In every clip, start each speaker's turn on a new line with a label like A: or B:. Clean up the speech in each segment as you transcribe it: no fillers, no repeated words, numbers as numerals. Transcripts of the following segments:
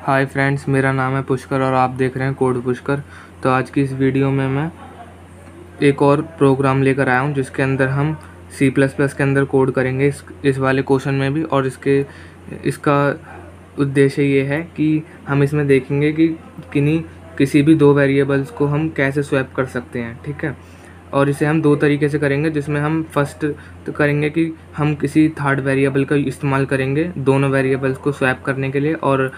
A: Hi friends, मेरा नाम है पुष्कर और आप देख रहे हैं कोड पुष्कर। तो आज की इस वीडियो में मैं एक और प्रोग्राम लेकर आया हूं जिसके अंदर हम C++ के अंदर कोड करेंगे इस वाले क्वेश्चन में भी। और इसका उद्देश्य ये है कि हम इसमें देखेंगे कि किसी भी दो वेरिएबल्स को हम कैसे स्वैप कर सकते हैं, ठीक है। और इसे हम दो तरीके से करेंगे, जिसमें हम फर्स्ट तो करेंगे कि हम किसी थर्ड वेरिएबल का इस्तेमाल करेंगे दोनों वेरिएबल्स को स्वैप करने के लिए, और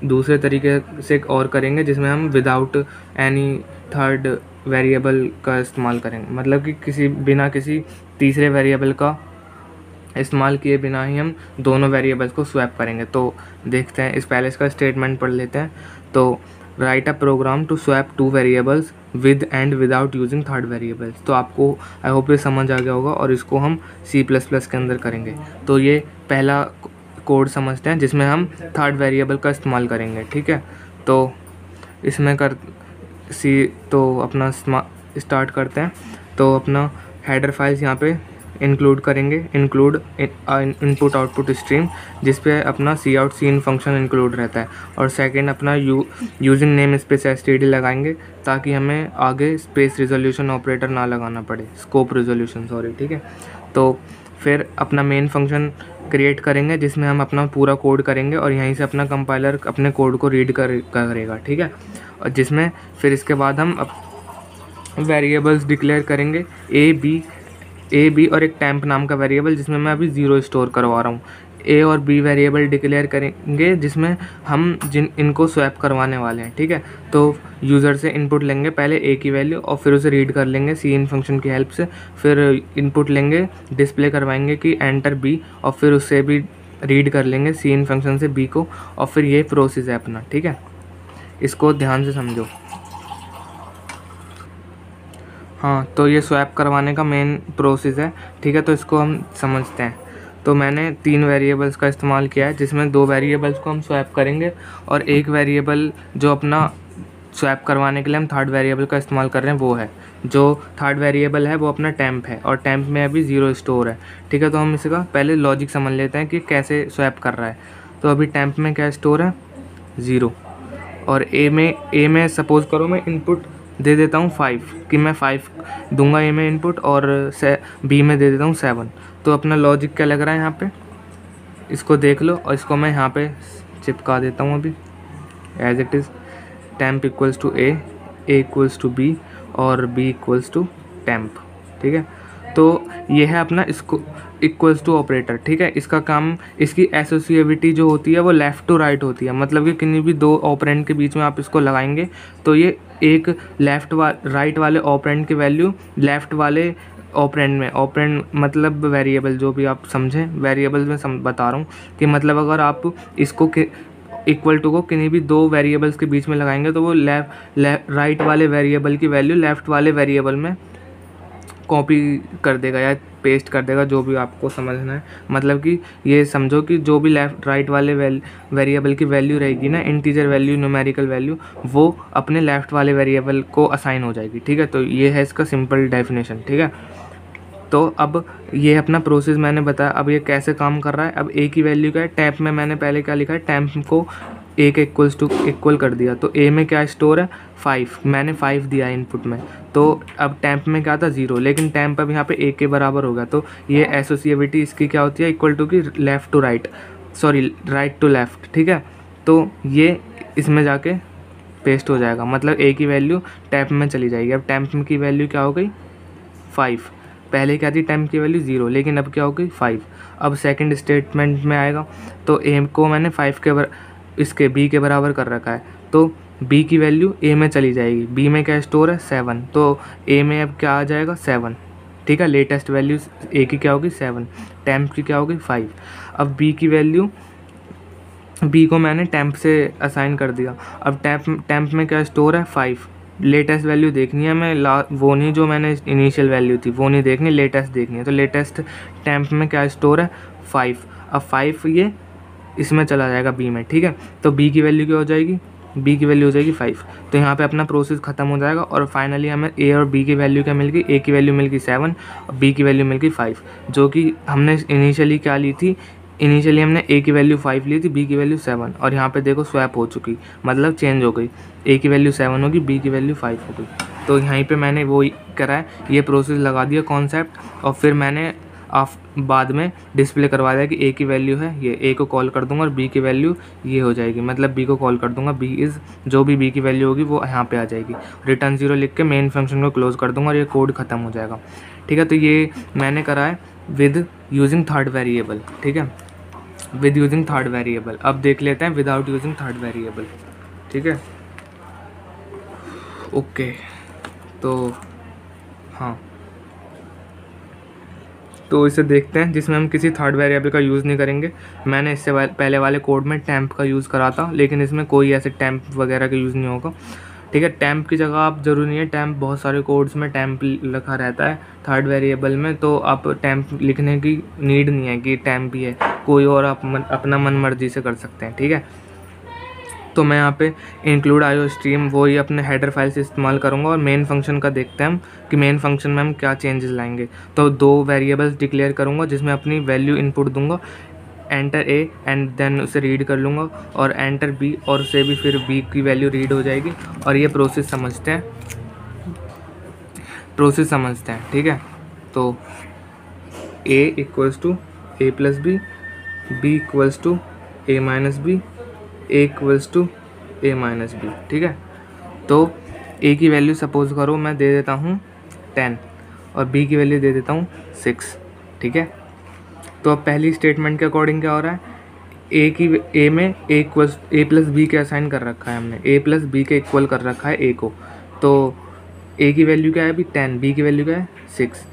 A: दूसरे तरीके से एक और करेंगे जिसमें हम विदाउट एनी थर्ड वेरिएबल का इस्तेमाल करेंगे, मतलब कि किसी तीसरे वेरिएबल का इस्तेमाल किए बिना ही हम दोनों वेरिएबल्स को स्वैप करेंगे। तो देखते हैं, इस पहले इसका स्टेटमेंट पढ़ लेते हैं। तो write a program to swap two variables with and without using third variables. तो आपको आई होप ये समझ आ गया होगा, और इसको हम C++ के अंदर करेंगे। तो ये पहला कोड समझते हैं जिसमें हम थर्ड वेरिएबल का इस्तेमाल करेंगे, ठीक है। तो इसमें अपना स्टार्ट करते हैं। तो अपना हेडर फाइल्स यहाँ पे इंक्लूड करेंगे, इंक्लूड इनपुट आउटपुट स्ट्रीम, जिस पे अपना cout cin फंक्शन इंक्लूड रहता है। और सेकंड अपना यूजिंग नेम स्पेस std लगाएंगे, ताकि हमें आगे स्पेस रिजोल्यूशन ऑपरेटर ना लगाना पड़े, स्कोप रिजोल्यूशन सॉरी, ठीक है। तो फिर अपना मेन फंक्शन क्रिएट करेंगे जिसमें हम अपना पूरा कोड करेंगे, और यहीं से अपना कंपाइलर अपने कोड को रीड करेगा, ठीक है। और जिसमें फिर इसके बाद हम वेरिएबल्स डिक्लेयर करेंगे ए बी और एक टेम्प नाम का वेरिएबल, जिसमें मैं अभी 0 स्टोर करवा रहा हूँ। ए और बी वेरिएबल डिक्लेयर करेंगे जिसमें हम इनको स्वैप करवाने वाले हैं, ठीक है। तो यूज़र से इनपुट लेंगे पहले ए की वैल्यू, और फिर उसे रीड कर लेंगे cin फंक्शन की हेल्प से। फिर इनपुट लेंगे, डिस्प्ले करवाएंगे कि एंटर बी, और फिर उससे भी रीड कर लेंगे cin फंक्शन से बी को, और फिर ये प्रोसेस है अपना, ठीक है। इसको ध्यान से समझो। हाँ, तो ये स्वैप करवाने का मेन प्रोसेस है, ठीक है। तो इसको हम समझते हैं। तो मैंने 3 वेरिएबल्स का इस्तेमाल किया है, जिसमें 2 वेरिएबल्स को हम स्वैप करेंगे, और एक वेरिएबल जो अपना स्वैप करवाने के लिए हम थर्ड वेरिएबल का इस्तेमाल कर रहे हैं वो है, जो थर्ड वेरिएबल है वो अपना टेम्प है, और टेम्प में अभी 0 स्टोर है, ठीक है। तो हम इसका पहले लॉजिक समझ लेते हैं कि कैसे स्वैप कर रहा है। तो अभी टेम्प में क्या स्टोर है, 0। और ए में सपोज़ करो मैं इनपुट दे देता हूँ 5, कि मैं 5 दूंगा ए में इनपुट, और बी में दे देता हूँ 7। तो अपना लॉजिक क्या लग रहा है यहाँ पे, इसको देख लो, और इसको मैं यहाँ पे चिपका देता हूँ अभी as it is. Temp equals to A equals to B, और बी इक्वल्स टू टेम्प, ठीक है। तो ये है अपना इसको इक्वल्स टू ऑपरेटर, ठीक है। इसका काम, इसकी एसोसिएविटी जो होती है वो लेफ़्ट टू राइट होती है, मतलब कि किन्हीं भी दो ऑपरेंड के बीच में आप इसको लगाएंगे तो ये एक राइट वाले ऑपरेंड की वैल्यू लेफ़्ट वाले ऑपरेंड में, ऑपरेंड मतलब वेरिएबल, जो भी आप समझें वेरिएबल में बता रहा हूँ कि मतलब अगर आप इसको इक्वल टू को किन्हीं भी दो वेरिएबल्स के बीच में लगाएंगे तो वो राइट वाले वेरिएबल की वैल्यू लेफ़्ट वाले वेरिएबल में कॉपी कर देगा या पेस्ट कर देगा, जो भी आपको समझना है। मतलब कि ये समझो कि जो भी लेफ़्ट राइट वाले वेरिएबल की वैल्यू रहेगी ना, इंटीजर वैल्यू, न्यूमेरिकल वैल्यू, वो अपने लेफ़्ट वाले वेरिएबल को असाइन हो जाएगी, ठीक है। तो ये है इसका सिंपल डेफिनेशन, ठीक है। तो अब ये अपना प्रोसेस मैंने बताया। अब ये कैसे काम कर रहा है, अब ए की वैल्यू क्या है, टैम्प में मैंने पहले क्या लिखा है, टैम्प को ए के इक्वल कर दिया। तो ए में क्या स्टोर है, 5, मैंने 5 दिया इनपुट में। तो अब टैम्प में क्या था, 0, लेकिन टैम्प अब यहाँ पे ए के बराबर हो गया। तो ये एसोसिएविटी इसकी क्या होती है, इक्वल टू की left to right, sorry right to left, ठीक है। तो ये इसमें जाके पेस्ट हो जाएगा, मतलब ए की वैल्यू टैम्प में चली जाएगी। अब टैम्प की वैल्यू क्या हो गई, 5। पहले क्या थी, टैम्प की वैल्यू 0, लेकिन अब क्या हो गई, 5। अब सेकंड स्टेटमेंट में आएगा, तो ए को मैंने 5 के इसके बी के बराबर कर रखा है, तो बी की वैल्यू ए में चली जाएगी। बी में क्या स्टोर है, 7, तो ए में अब क्या आ जाएगा, 7, ठीक है। लेटेस्ट वैल्यू ए की क्या होगी, 7, टैम्प की क्या होगी, 5। अब बी की वैल्यू, बी को मैंने टैम्प से असाइन कर दिया। अब टैम्प में क्या स्टोर है, 5। लेटेस्ट वैल्यू देखनी है मैं, वो नहीं जो मैंने इनिशियल वैल्यू थी वो नहीं देखनी, लेटेस्ट देखनी है। तो लेटेस्ट टैम्प में क्या स्टोर है, 5। अब 5 ये इसमें चला जाएगा बी में, ठीक है। तो बी की वैल्यू क्या हो जाएगी, बी की वैल्यू हो जाएगी 5। तो यहाँ पे अपना प्रोसेस ख़त्म हो जाएगा, और फाइनली हमें ए और बी की वैल्यू क्या मिल गई, ए की वैल्यू मिल गई 7 और बी की वैल्यू मिल गई 5, जो कि हमने इनिशियली क्या ली थी, इनिशियली हमने ए की वैल्यू 5 ली थी, बी की वैल्यू 7, और यहाँ पे देखो स्वैप हो चुकी, मतलब चेंज हो गई, ए की वैल्यू 7 होगी, बी की वैल्यू 5 हो गई। तो यहीं पे मैंने वो करा है, ये प्रोसेस लगा दिया कॉन्सेप्ट, और फिर मैंने बाद में डिस्प्ले करवा दिया कि ए की वैल्यू है ये, ए को कॉल कर दूंगा और बी की वैल्यू ये हो जाएगी, मतलब बी को कॉल कर दूंगा, बी इज़ जो भी बी की वैल्यू होगी वो यहाँ पे आ जाएगी। रिटर्न 0 लिख के मेन फंक्शन को क्लोज कर दूंगा और ये कोड ख़त्म हो जाएगा। ठीक है, तो ये मैंने करा है विद यूजिंग थर्ड वेरिएबल। ठीक है, विद यूजिंग थर्ड वेरिएबल। अब देख लेते हैं विदाउट यूजिंग थर्ड वेरिएबल। ठीक है, ओके, तो हाँ, तो इसे देखते हैं जिसमें हम किसी थर्ड वेरिएबल का यूज़ नहीं करेंगे। मैंने इससे पहले वाले कोड में टैम्प का यूज़ करा था, लेकिन इसमें कोई ऐसे टैम्प वगैरह का यूज़ नहीं होगा। ठीक है, टैम्प की जगह आप ज़रूरी नहीं है, टैम्प बहुत सारे कोड्स में टैम्प लिखा रहता है थर्ड वेरिएबल में, तो आप टैम्प लिखने की नीड नहीं है कि टैम्प भी है, कोई और आप अपना मन मर्जी से कर सकते हैं। ठीक है, तो मैं यहाँ पे इंक्लूड आईओ स्ट्रीम वही अपने हेडर फाइल से इस्तेमाल करूँगा, और मेन फंक्शन का देखते हैं हम कि मेन फंक्शन में हम क्या चेंजेस लाएंगे। तो 2 वेरिएबल्स डिक्लेयर करूँगा जिसमें अपनी वैल्यू इनपुट दूंगा, एंटर ए एंड देन उसे रीड कर लूँगा, और एंटर बी, और उसे भी फिर बी की वैल्यू रीड हो जाएगी। और ये प्रोसेस समझते हैं, ठीक है। तो A equals to A plus B equals to A minus B, A equals to A minus B. ठीक है, तो ए की वैल्यू सपोज करो मैं दे देता हूँ 10 और बी की वैल्यू दे देता हूँ 6। ठीक है, तो अब पहली स्टेटमेंट के अकॉर्डिंग क्या हो रहा है, ए में ए प्लस बी के असाइन कर रखा है हमने, ए प्लस बी के इक्वल कर रखा है ए को। तो ए की वैल्यू क्या है अभी 10, बी की वैल्यू क्या है 6,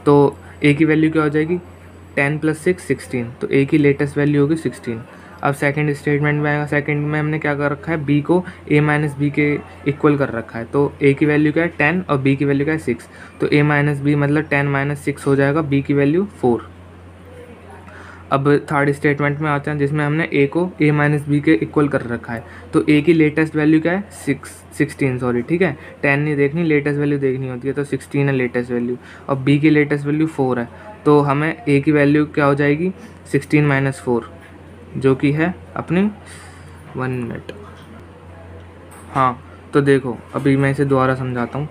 A: तो ए की वैल्यू क्या हो जाएगी 10 + 6 16, तो ए की लेटेस्ट वैल्यू होगी 16। अब सेकंड स्टेटमेंट में आएगा, सेकंड में हमने क्या कर रखा है, बी को ए माइनस बी के इक्वल कर रखा है, तो ए की वैल्यू क्या है 10 और बी की वैल्यू क्या है 6, तो ए माइनस बी मतलब 10 - 6 हो जाएगा, बी की वैल्यू 4। अब थर्ड स्टेटमेंट में आते हैं जिसमें हमने ए को ए माइनस बी के इक्वल कर रखा है, तो ए की लेटेस्ट वैल्यू क्या है 16 सॉरी, ठीक है, 10 नहीं देखनी, लेटेस्ट वैल्यू देखनी होती है, तो 16 है लेटेस्ट वैल्यू, और बी की लेटेस्ट वैल्यू 4 है, तो हमें ए की वैल्यू क्या हो जाएगी 16 - 4, जो कि है अपनी 1 मिनट। हाँ, तो देखो अभी मैं इसे दोबारा समझाता हूँ।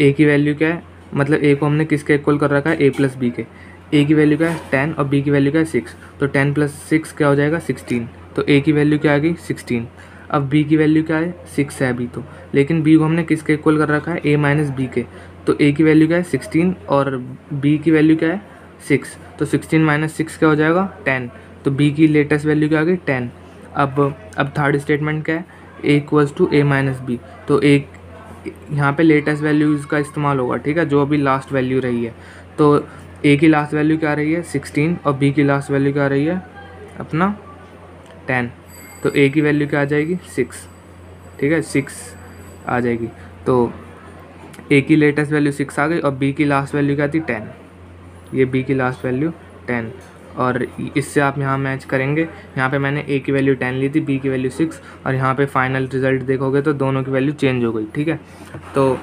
A: ए की वैल्यू क्या है, मतलब ए को हमने किसके इक्वल कर रखा है, ए प्लस बी के। ए की वैल्यू क्या है 10 और बी की वैल्यू क्या है 6, तो 10 + 6 क्या हो जाएगा 16, तो ए की वैल्यू क्या आ गई 16। अब बी की वैल्यू क्या है 6 है अभी तो, लेकिन बी को हमने किसके इक्वल कर रखा है ए माइनस बी के, तो ए की वैल्यू क्या है 16 और बी की वैल्यू क्या है 6, तो 16 - 6 क्या हो जाएगा 10, तो बी की लेटेस्ट वैल्यू क्या आ गई 10। अब थर्ड स्टेटमेंट क्या है, A equals to A minus B, तो एक यहाँ पे लेटेस्ट वैल्यूज़ का इस्तेमाल होगा, ठीक है, जो अभी लास्ट वैल्यू रही है। तो ए की लास्ट वैल्यू क्या रही है 16 और बी की लास्ट वैल्यू क्या रही है अपना 10, तो ए की वैल्यू क्या आ जाएगी 6, ठीक है 6 आ जाएगी, तो ए की लेटेस्ट वैल्यू 6 आ गई और बी की लास्ट वैल्यू क्या थी 10, ये बी की लास्ट वैल्यू 10, और इससे आप यहाँ मैच करेंगे, यहाँ पे मैंने ए की वैल्यू 10 ली थी, बी की वैल्यू 6, और यहाँ पे फाइनल रिजल्ट देखोगे तो दोनों की वैल्यू चेंज हो गई। ठीक है, तो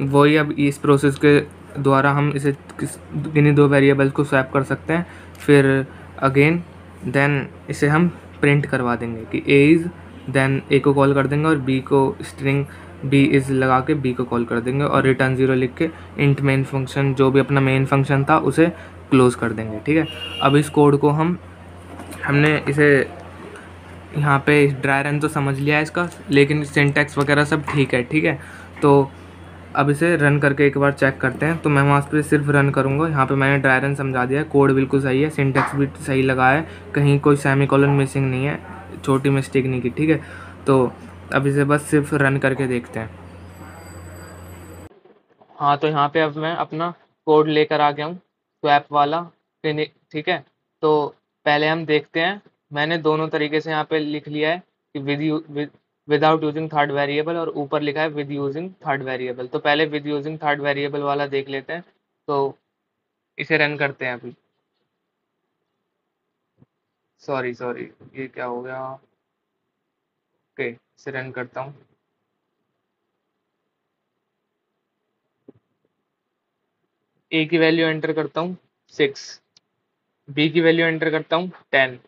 A: वही अब इस प्रोसेस के द्वारा हम इसे इन्हीं 2 वेरिएबल्स को स्वैप कर सकते हैं, फिर अगेन देन इसे हम प्रिंट करवा देंगे कि ए इज़, देन ए को कॉल कर देंगे और बी को स्ट्रिंग बी इज़ लगा के बी को कॉल कर देंगे, और रिटर्न 0 लिख के इंट मेन फंक्शन जो भी अपना मेन फंक्शन था उसे क्लोज़ कर देंगे। ठीक है, अब इस कोड को हमने इसे यहाँ पे ड्राई रन तो समझ लिया है इसका, लेकिन सिंटैक्स वगैरह सब ठीक है। ठीक है, तो अब इसे रन करके एक बार चेक करते हैं, तो मैं वहाँ पे सिर्फ रन करूँगा, यहाँ पे मैंने ड्राई रन समझा दिया है, कोड बिल्कुल सही है, सिंटैक्स भी सही लगा है, कहीं कोई सेमीकोलन मिसिंग नहीं है, छोटी मिस्टेक नहीं की। ठीक है, तो अब इसे बस सिर्फ रन करके देखते हैं। हाँ, तो यहाँ पे अब मैं अपना कोड लेकर आ गया हूँ स्वैप वाला। ठीक है, तो पहले हम देखते हैं, मैंने दोनों तरीके से यहाँ पे लिख लिया है कि विदाउट यूजिंग थर्ड वेरिएबल, और ऊपर लिखा है विद यूजिंग थर्ड वेरिएबल। तो पहले विद यूजिंग थर्ड वेरिएबल वाला देख लेते हैं, तो इसे रन करते हैं अभी। सॉरी सॉरी, ये क्या हो गया, ओके इसे रन करता हूँ। ए की वैल्यू एंटर करता हूँ 6, बी की वैल्यू एंटर करता हूँ 10,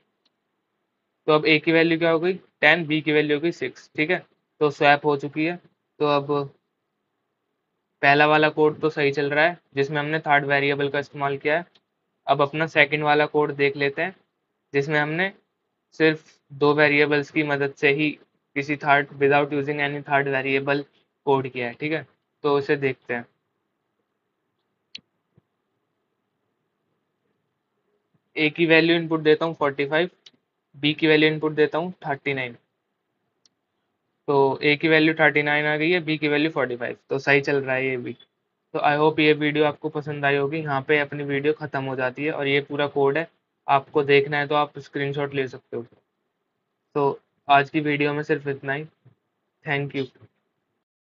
A: तो अब ए की वैल्यू क्या हो गई 10, बी की वैल्यू हो गई 6, ठीक है। तो स्वैप हो चुकी है। तो अब पहला वाला कोड तो सही चल रहा है जिसमें हमने थर्ड वेरिएबल का इस्तेमाल किया है। अब अपना सेकंड वाला कोड देख लेते हैं जिसमें हमने सिर्फ दो वेरिएबल्स की मदद से ही किसी third without using any third variable code किया है, ठीक है। तो इसे देखते हैं। ए की वैल्यू इनपुट देता हूँ 45, बी की वैल्यू इनपुट देता हूँ 39। तो ए की वैल्यू 39 आ गई है, बी की वैल्यू 45, तो सही चल रहा है ये भी। तो आई होप ये वीडियो आपको पसंद आई होगी। यहाँ पे अपनी वीडियो ख़त्म हो जाती है और ये पूरा कोड है, आपको देखना है तो आप स्क्रीनशॉट ले सकते हो। तो आज की वीडियो में सिर्फ इतना ही। Thank you.